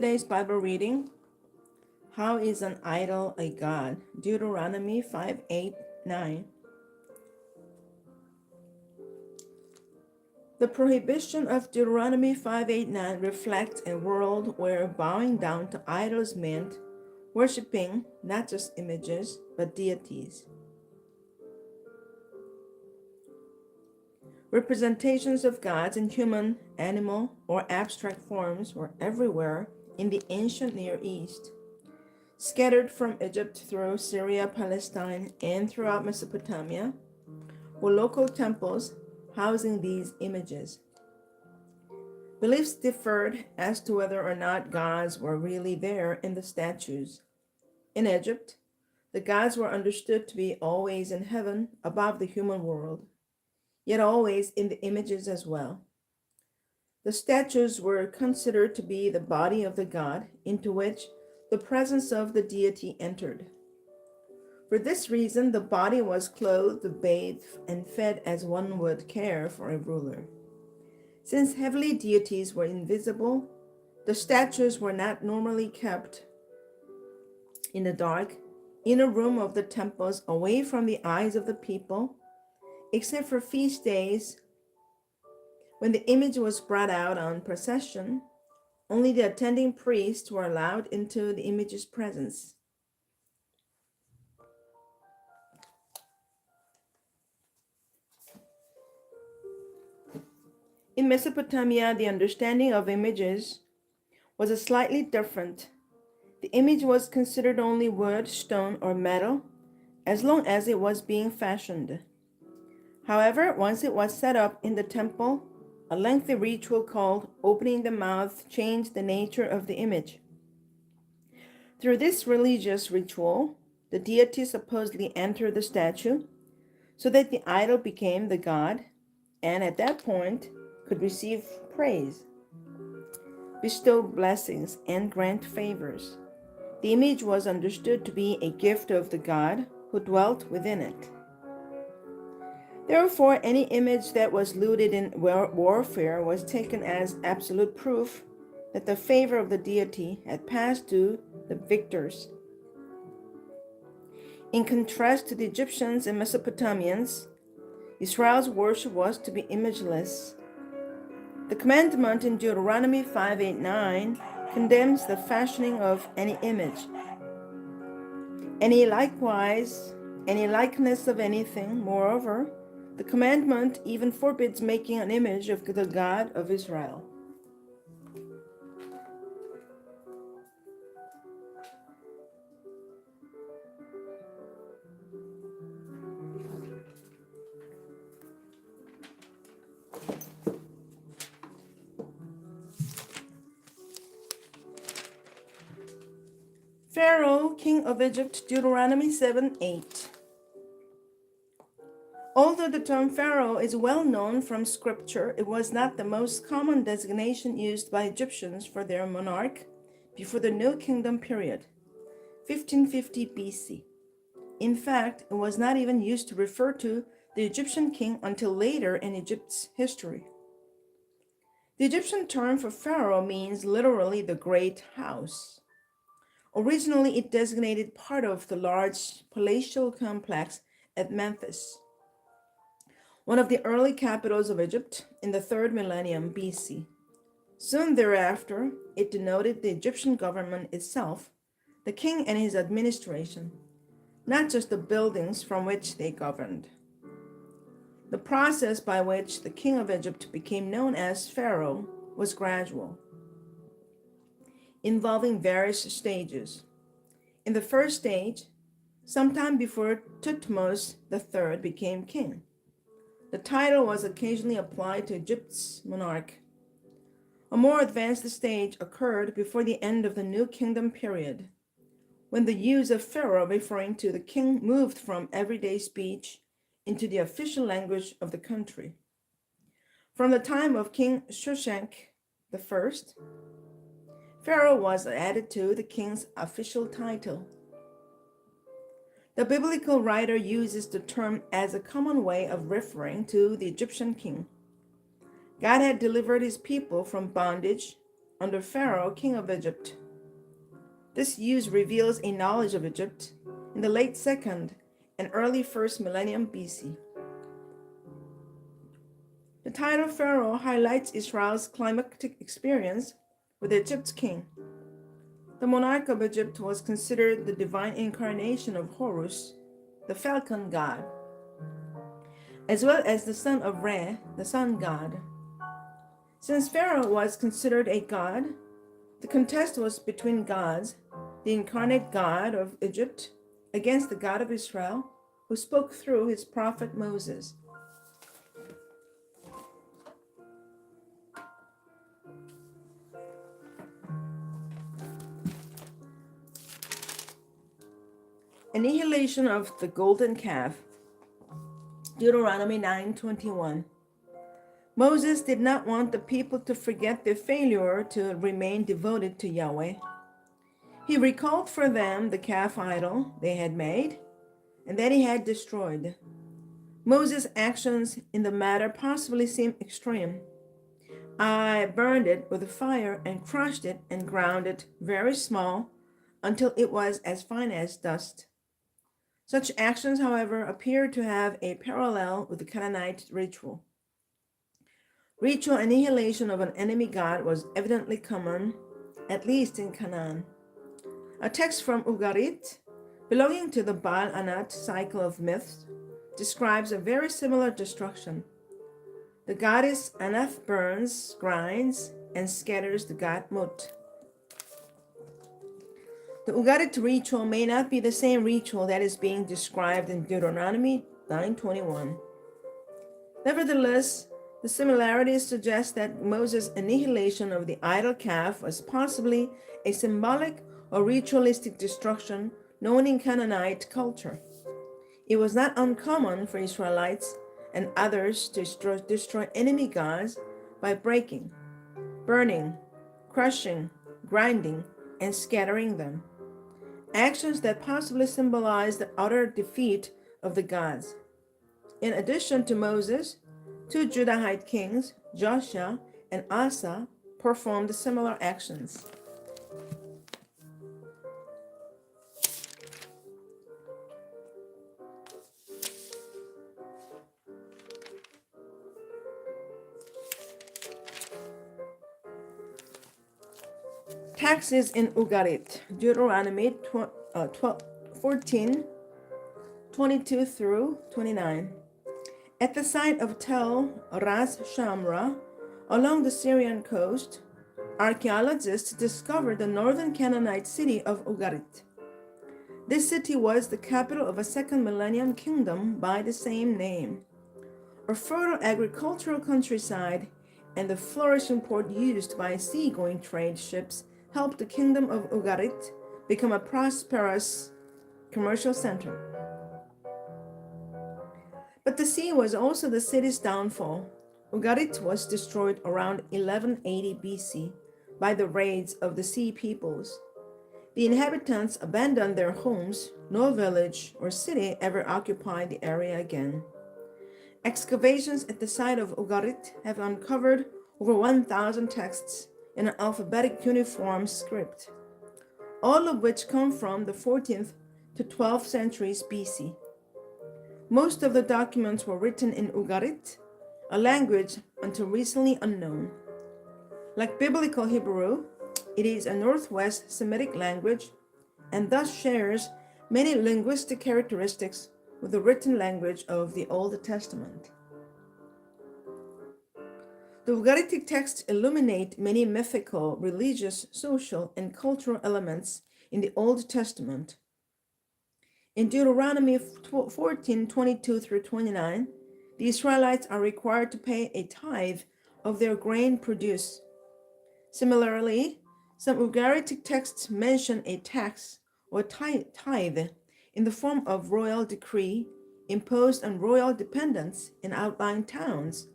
Today's Bible reading: How is an idol a god? Deuteronomy 5:8-9. The prohibition of Deuteronomy 5:8-9 reflects a world where bowing down to idols meant worshiping not just images but deities. Representations of gods in human, animal, or abstract forms were everywhere in the ancient Near East. Scattered from Egypt through Syria, Palestine, and throughout Mesopotamia were local temples housing these images. Beliefs differed as to whether or not gods were really there in the statues. In Egypt, the gods were understood to be always in heaven above the human world, yet always in the images as well. The statues were considered to be the body of the god into which the presence of the deity entered. For this reason, the body was clothed, bathed, and fed as one would care for a ruler. Since heavenly deities were invisible, the statues were not normally kept in the dark inner room of the temples away from the eyes of the people, except for feast days when the image was brought out on procession. Only the attending priests were allowed into the image's presence. In Mesopotamia, the understanding of images was a slightly different. The image was considered only wood, stone, or metal as long as it was being fashioned. However, once it was set up in the temple, a lengthy ritual called opening the mouth changed the nature of the image. Through this religious ritual, the deity supposedly entered the statue so that the idol became the god, and at that point could receive praise, bestow blessings, and grant favors. The image was understood to be a gift of the god who dwelt within it. Therefore, any image that was looted in warfare was taken as absolute proof that the favor of the deity had passed to the victors. In contrast to the Egyptians and Mesopotamians, Israel's worship was to be imageless. The commandment in Deuteronomy 5:8-9 condemns the fashioning of any image. Any likeness of anything. Moreover, the commandment even forbids making an image of the God of Israel. Pharaoh, king of Egypt, Deuteronomy 7:8. Although the term Pharaoh is well known from scripture, it was not the most common designation used by Egyptians for their monarch before the New Kingdom period, 1550 BC. In fact, it was not even used to refer to the Egyptian king until later in Egypt's history. The Egyptian term for Pharaoh means literally the great house. Originally, it designated part of the large palatial complex at Memphis, one of the early capitals of Egypt in the 3rd millennium BC. Soon thereafter, it denoted the Egyptian government itself, the king and his administration, not just the buildings from which they governed. The process by which the king of Egypt became known as Pharaoh was gradual, involving various stages. In the first stage, sometime before Thutmose III became king, the title was occasionally applied to Egypt's monarch. A more advanced stage occurred before the end of the New Kingdom period, when the use of Pharaoh referring to the king moved from everyday speech into the official language of the country. From the time of King Shoshenq I, Pharaoh was added to the king's official title. The biblical writer uses the term as a common way of referring to the Egyptian king. God had delivered his people from bondage under Pharaoh, king of Egypt. This use reveals a knowledge of Egypt in the late 2nd and early 1st millennium BC. The title Pharaoh highlights Israel's climatic experience with Egypt's king. The monarch of Egypt was considered the divine incarnation of Horus, the falcon god, as well as the son of Re, the sun god. Since Pharaoh was considered a god, the contest was between gods, the incarnate God of Egypt against the God of Israel, who spoke through his prophet Moses. Annihilation of the golden calf. Deuteronomy 9:21. Moses did not want the people to forget their failure to remain devoted to Yahweh. He recalled for them the calf idol they had made and that he had destroyed. Moses' actions in the matter possibly seem extreme. I burned it with fire and crushed it and ground it very small until it was as fine as dust. Such actions, however, appear to have a parallel with the Canaanite ritual. Ritual annihilation of an enemy god was evidently common, at least in Canaan. A text from Ugarit, belonging to the Baal Anat cycle of myths, describes a very similar destruction. The goddess Anath burns, grinds, and scatters the god Mut. The Ugarit ritual may not be the same ritual that is being described in Deuteronomy 9:21. Nevertheless, the similarities suggest that Moses' annihilation of the idol calf was possibly a symbolic or ritualistic destruction known in Canaanite culture. It was not uncommon for Israelites and others to destroy enemy gods by breaking, burning, crushing, grinding, and scattering them. Actions that possibly symbolize the utter defeat of the gods. In addition to Moses, 2 Judahite kings, Joshua and Asa, performed similar actions. Taxes in Ugarit, Deuteronomy 14, 22 through 29. At the site of Tel Ras Shamra, along the Syrian coast, archaeologists discovered the northern Canaanite city of Ugarit. This city was the capital of a 2nd millennium kingdom by the same name. A fertile agricultural countryside and the flourishing port used by seagoing trade ships helped the kingdom of Ugarit become a prosperous commercial center. But the sea was also the city's downfall. Ugarit was destroyed around 1180 BC by the raids of the sea peoples. The inhabitants abandoned their homes. No village or city ever occupied the area again. Excavations at the site of Ugarit have uncovered over 1,000 texts in an alphabetic uniform script, all of which come from the 14th to 12th centuries BC. Most of the documents were written in Ugarit, a language until recently unknown. Like Biblical Hebrew, it is a Northwest Semitic language and thus shares many linguistic characteristics with the written language of the Old Testament. The Ugaritic texts illuminate many mythical, religious, social, and cultural elements in the Old Testament. In Deuteronomy 14, 22 through 29, the Israelites are required to pay a tithe of their grain produce. Similarly, some Ugaritic texts mention a tax or tithe in the form of royal decree imposed on royal dependents in outlying towns.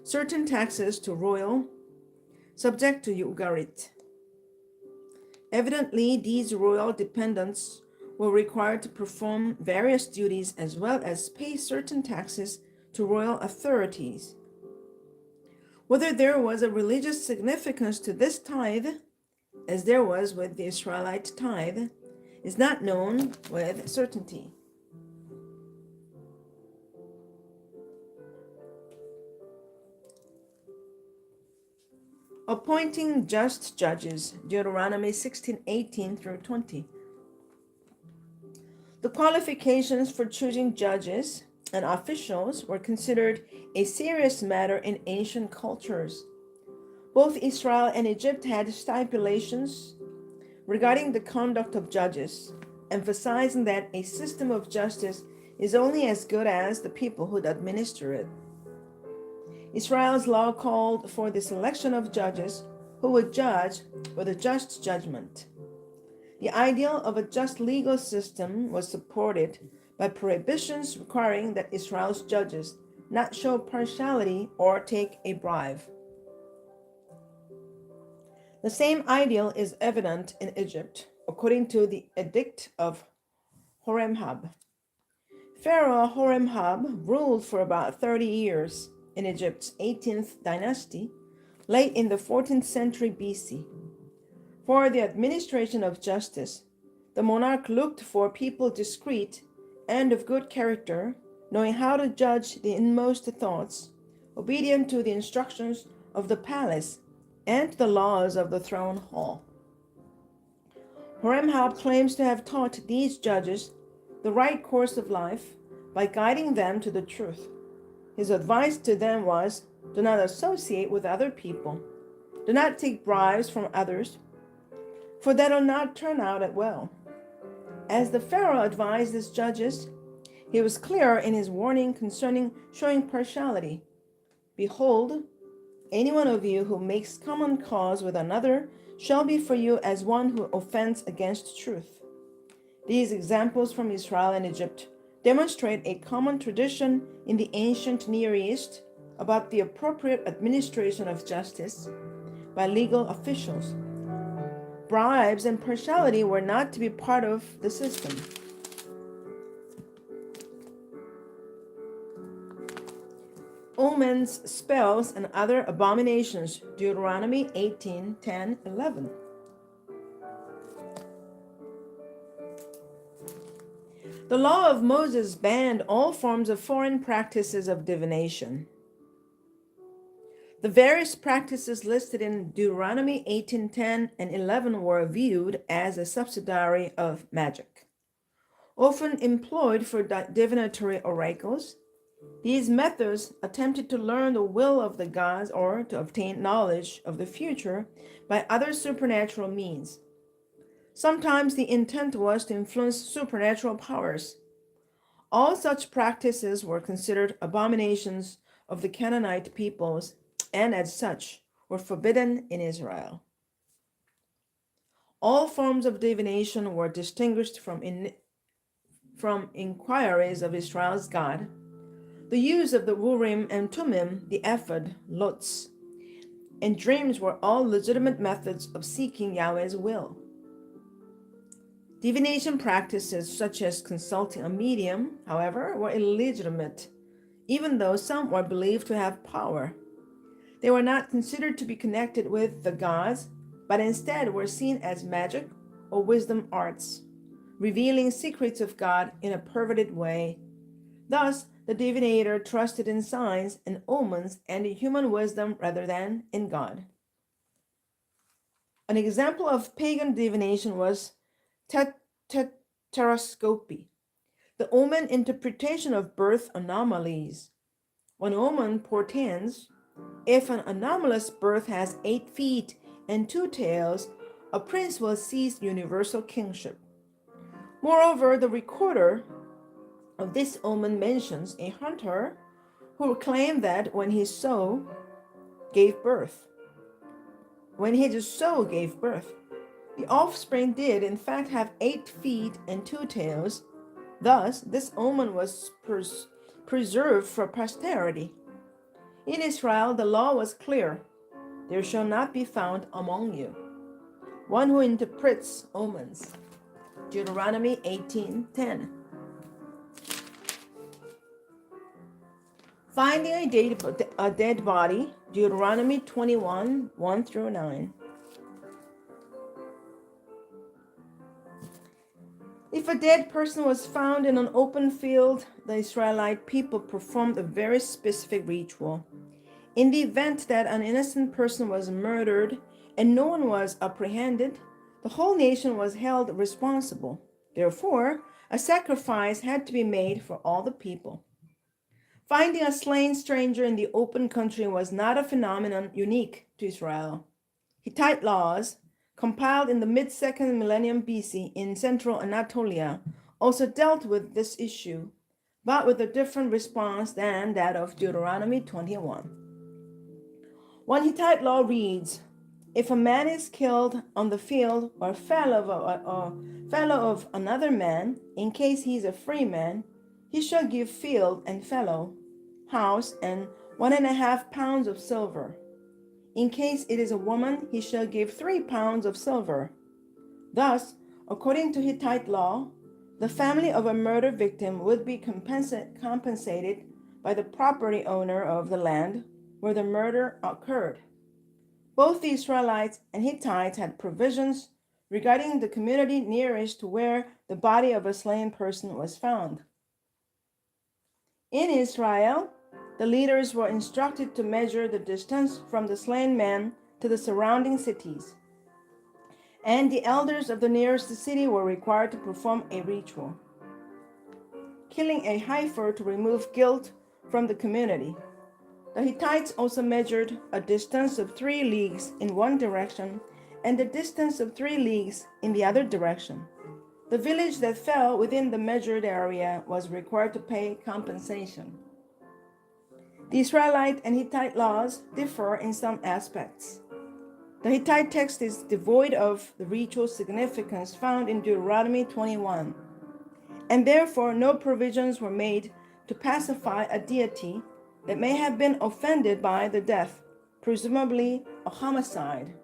Certain taxes to royal, subject to Ugarit. Evidently, these royal dependents were required to perform various duties as well as pay certain taxes to royal authorities. Whether there was a religious significance to this tithe, as there was with the Israelite tithe, is not known with certainty. Appointing just judges, Deuteronomy 16:18 through 20. The qualifications for choosing judges and officials were considered a serious matter in ancient cultures. Both Israel and Egypt had stipulations regarding the conduct of judges, emphasizing that a system of justice is only as good as the people who administer it. Israel's law called for the selection of judges who would judge with a just judgment. The ideal of a just legal system was supported by prohibitions requiring that Israel's judges not show partiality or take a bribe. The same ideal is evident in Egypt, according to the Edict of Horemheb. Pharaoh Horemheb ruled for about 30 years in Egypt's 18th dynasty, late in the 14th century BC. For the administration of justice, the monarch looked for people discreet and of good character, knowing how to judge the inmost thoughts, obedient to the instructions of the palace and the laws of the throne hall. Horemheb claims to have taught these judges the right course of life by guiding them to the truth. His advice to them was, do not associate with other people. Do not take bribes from others, for that will not turn out well. As the Pharaoh advised his judges, he was clear in his warning concerning showing partiality. Behold, any one of you who makes common cause with another shall be for you as one who offends against truth. These examples from Israel and Egypt demonstrate a common tradition in the ancient Near East about the appropriate administration of justice by legal officials. Bribes and partiality were not to be part of the system. Omens, spells, and other abominations, Deuteronomy 18:10-11. The law of Moses banned all forms of foreign practices of divination. The various practices listed in Deuteronomy 18:10 and 11 were viewed as a subsidiary of magic. Often employed for divinatory oracles, these methods attempted to learn the will of the gods or to obtain knowledge of the future by other supernatural means. Sometimes the intent was to influence supernatural powers. All such practices were considered abominations of the Canaanite peoples and as such were forbidden in Israel. All forms of divination were distinguished from inquiries of Israel's God. The use of the Urim and Tumim, the ephod, lots, and dreams were all legitimate methods of seeking Yahweh's will. Divination practices such as consulting a medium, however, were illegitimate, even though some were believed to have power. They were not considered to be connected with the gods, but instead were seen as magic or wisdom arts, revealing secrets of God in a perverted way. Thus, the divinator trusted in signs and omens and in human wisdom rather than in God. An example of pagan divination was Teroscopy, the omen interpretation of birth anomalies. One omen portends, if an anomalous birth has 8 feet and 2 tails, a prince will seize universal kingship. Moreover, the recorder of this omen mentions a hunter who claimed that when his sow gave birth, the offspring did in fact have 8 feet and 2 tails. Thus, this omen was preserved for posterity. In Israel, the law was clear: there shall not be found among you one who interprets omens. Deuteronomy 18:10. Finding a dead body, Deuteronomy 21, 1 through 9. If a dead person was found in an open field, the Israelite people performed a very specific ritual. In the event that an innocent person was murdered and no one was apprehended, the whole nation was held responsible. Therefore, a sacrifice had to be made for all the people. Finding a slain stranger in the open country was not a phenomenon unique to Israel. Hittite laws, compiled in the mid-second millennium BC in central Anatolia, also dealt with this issue, but with a different response than that of Deuteronomy 21. One Hittite law reads, if a man is killed on the field or fellow of another man, in case he is a free man, he shall give field and fellow, house, and 1.5 pounds of silver. In case it is a woman, he shall give 3 pounds of silver. Thus, according to Hittite law, the family of a murder victim would be compensated by the property owner of the land where the murder occurred. Both the Israelites and Hittites had provisions regarding the community nearest to where the body of a slain person was found. In Israel, the leaders were instructed to measure the distance from the slain man to the surrounding cities, and the elders of the nearest city were required to perform a ritual, killing a heifer to remove guilt from the community. The Hittites also measured a distance of 3 leagues in one direction and a distance of 3 leagues in the other direction. The village that fell within the measured area was required to pay compensation. The Israelite and Hittite laws differ in some aspects. The Hittite text is devoid of the ritual significance found in Deuteronomy 21, and therefore no provisions were made to pacify a deity that may have been offended by the death, presumably a homicide.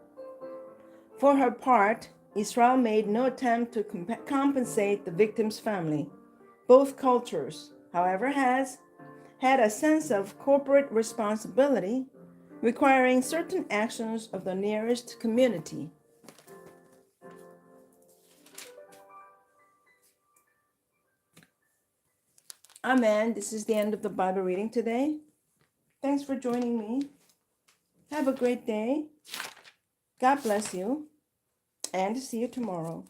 For her part, Israel made no attempt to compensate the victim's family. Both cultures, however, had a sense of corporate responsibility, requiring certain actions of the nearest community. Amen. This is the end of the Bible reading today. Thanks for joining me. Have a great day. God bless you, and see you tomorrow.